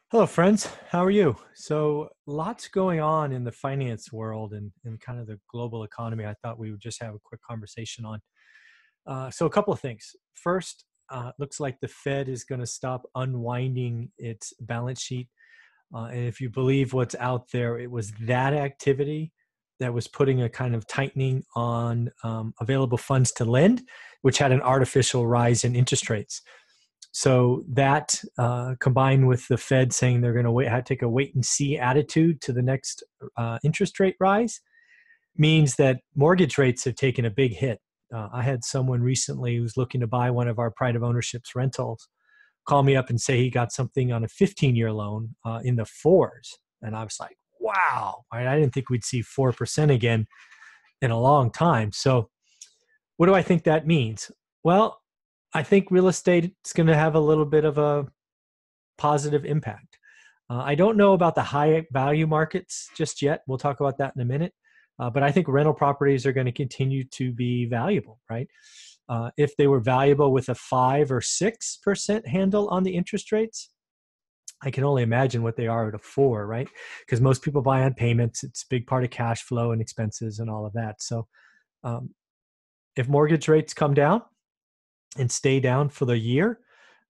Hello, friends. How are you? So, lots going on in the finance world and kind of the global economy. I thought we would just have a quick conversation on. So, a couple of things. First, looks like the Fed is going to stop unwinding its balance sheet. And if you believe what's out there, it was that activity that was putting a kind of tightening on available funds to lend, which had an artificial rise in interest rates. So that combined with the Fed saying they're going to take a wait and see attitude to the next interest rate rise means that mortgage rates have taken a big hit. I had someone recently who's looking to buy one of our pride of ownerships rentals call me up and say he got something on a 15-year loan in the fours. And I was like, wow, right? I didn't think we'd see 4% again in a long time. So what do I think that means? Well, I think real estate is going to have a little bit of a positive impact. I don't know about the high value markets just yet. We'll talk about that in a minute. But I think rental properties are going to continue to be valuable, right? If they were valuable with a 5 or 6% handle on the interest rates, I can only imagine what they are at a 4, right? Because most people buy on payments. It's a big part of cash flow and expenses and all of that. So um, if mortgage rates come down and stay down for the year,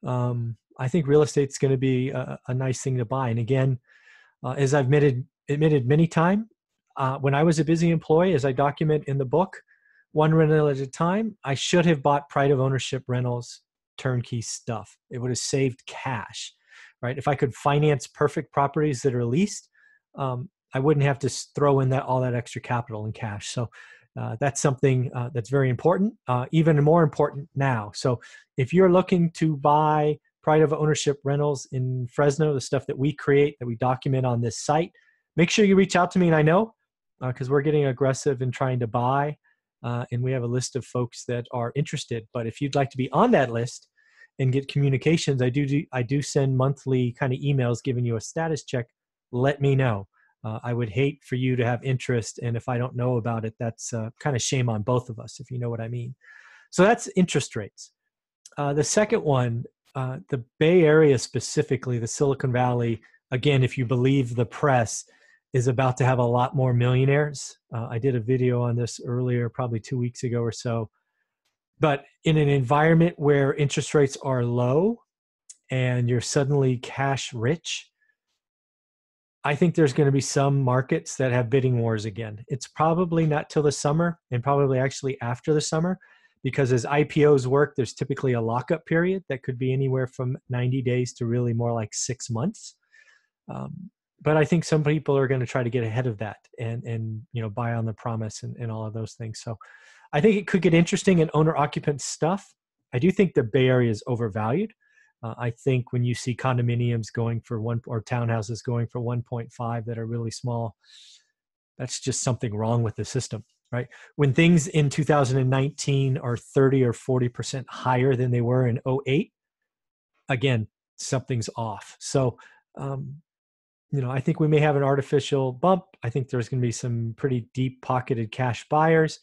I think real estate's going to be a nice thing to buy. And again, as I've admitted many times, when I was a busy employee, as I document in the book, one rental at a time, I should have bought pride of ownership rentals, turnkey stuff. It would have saved cash, right? If I could finance perfect properties that are leased, I wouldn't have to throw in all that extra capital in cash. So that's something that's very important, even more important now. So if you're looking to buy pride of ownership rentals in Fresno, the stuff that we create, that we document on this site, make sure you reach out to me and I know, because we're getting aggressive in trying to buy. And we have a list of folks that are interested. But if you'd like to be on that list and get communications, I do send monthly kind of emails giving you a status check. Let me know. I would hate for you to have interest, and if I don't know about it, that's kind of shame on both of us, if you know what I mean. So that's interest rates. The second one, the Bay Area specifically, the Silicon Valley, again, if you believe the press, is about to have a lot more millionaires. I did a video on this earlier, probably 2 weeks ago or so. But in an environment where interest rates are low and you're suddenly cash rich, I think there's going to be some markets that have bidding wars again. It's probably not till the summer, and probably actually after the summer, because as IPOs work, there's typically a lockup period that could be anywhere from 90 days to really more like 6 months. But I think some people are going to try to get ahead of that and buy on the promise and all of those things. So I think it could get interesting in owner occupant stuff. I do think the Bay Area is overvalued. I think when you see condominiums going for or townhouses going for 1.5 that are really small, that's just something wrong with the system, right? When things in 2019 are 30 or 40% higher than they were in '08, again, something's off. So, I think we may have an artificial bump. I think there's going to be some pretty deep pocketed cash buyers.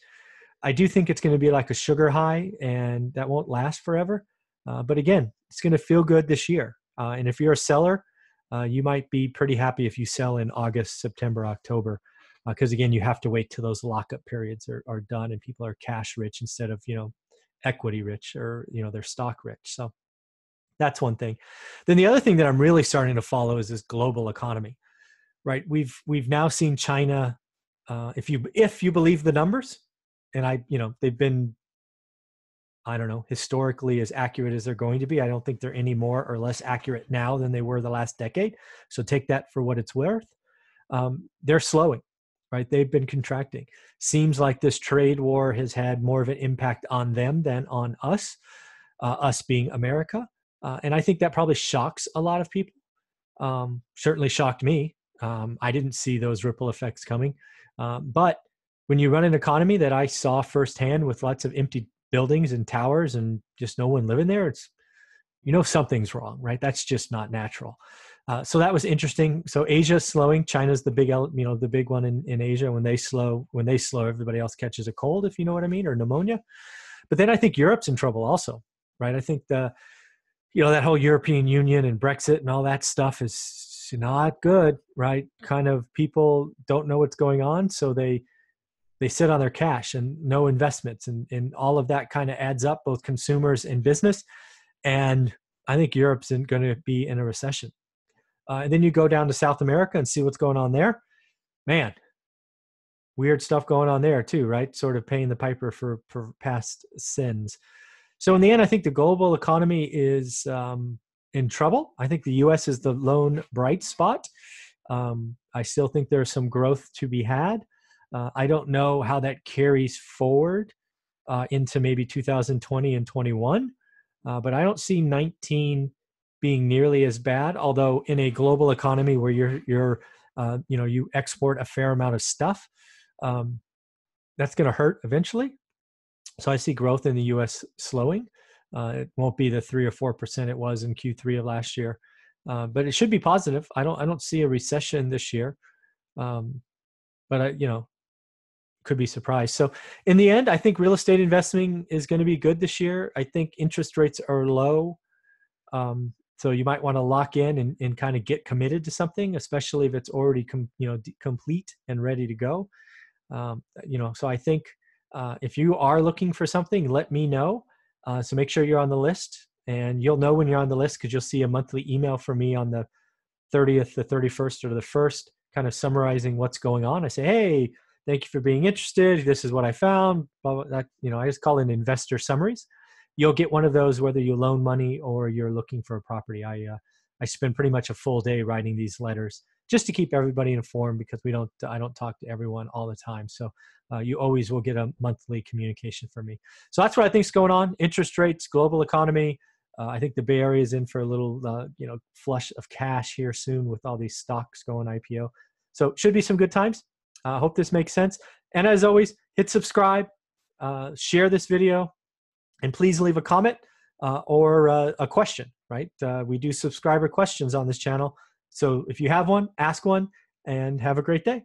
I do think it's going to be like a sugar high, and that won't last forever. But again, it's going to feel good this year. And if you're a seller, you might be pretty happy if you sell in August, September, October, because again, you have to wait till those lockup periods are done and people are cash rich instead of, equity rich or, they're stock rich. So that's one thing. Then the other thing that I'm really starting to follow is this global economy, right? We've now seen China, if you believe the numbers, and they've been, I don't know, historically as accurate as they're going to be. I don't think they're any more or less accurate now than they were the last decade. So take that for what it's worth. They're slowing, right? They've been contracting. Seems like this trade war has had more of an impact on them than on us, us being America. And I think that probably shocks a lot of people. Certainly shocked me. I didn't see those ripple effects coming. But when you run an economy that I saw firsthand with lots of empty buildings and towers and just no one living there, it's, something's wrong, right? That's just not natural. So that was interesting. So Asia's slowing. China's the big one in Asia. When they slow, everybody else catches a cold, if you know what I mean, or pneumonia. But then I think Europe's in trouble also, right? I think that whole European Union and Brexit and all that stuff is not good, right? Kind of people don't know what's going on, so they sit on their cash and no investments, and all of that kind of adds up, both consumers and business. And I think Europe's going to be in a recession. And then you go down to South America and see what's going on there. Man, weird stuff going on there too, right? Sort of paying the piper for past sins. So in the end, I think the global economy is in trouble. I think the U.S. is the lone bright spot. I still think there's some growth to be had. I don't know how that carries forward into maybe 2020 and 21, but I don't see 19 being nearly as bad. Although in a global economy where you export a fair amount of stuff, that's going to hurt eventually. So I see growth in the U.S. slowing. It won't be the 3 or 4% it was in Q3 of last year, but it should be positive. I don't see a recession this year, but could be surprised. So in the end, I think real estate investing is going to be good this year. I think interest rates are low, so you might want to lock in and kind of get committed to something, especially if it's already complete and ready to go. So I think if you are looking for something, let me know. So make sure you're on the list, and you'll know when you're on the list because you'll see a monthly email from me on the 30th, the 31st, or the 1st, kind of summarizing what's going on. I say, hey, thank you for being interested. This is what I found. Blah, blah, blah. I just call it investor summaries. You'll get one of those whether you loan money or you're looking for a property. I spend pretty much a full day writing these letters just to keep everybody informed, because I don't talk to everyone all the time. So you always will get a monthly communication from me. So that's what I think is going on. Interest rates, global economy. I think the Bay Area is in for a little flush of cash here soon with all these stocks going IPO. So it should be some good times. I hope this makes sense. And as always, hit subscribe, share this video, and please leave a comment or a question, right? We do subscriber questions on this channel. So if you have one, ask one, and have a great day.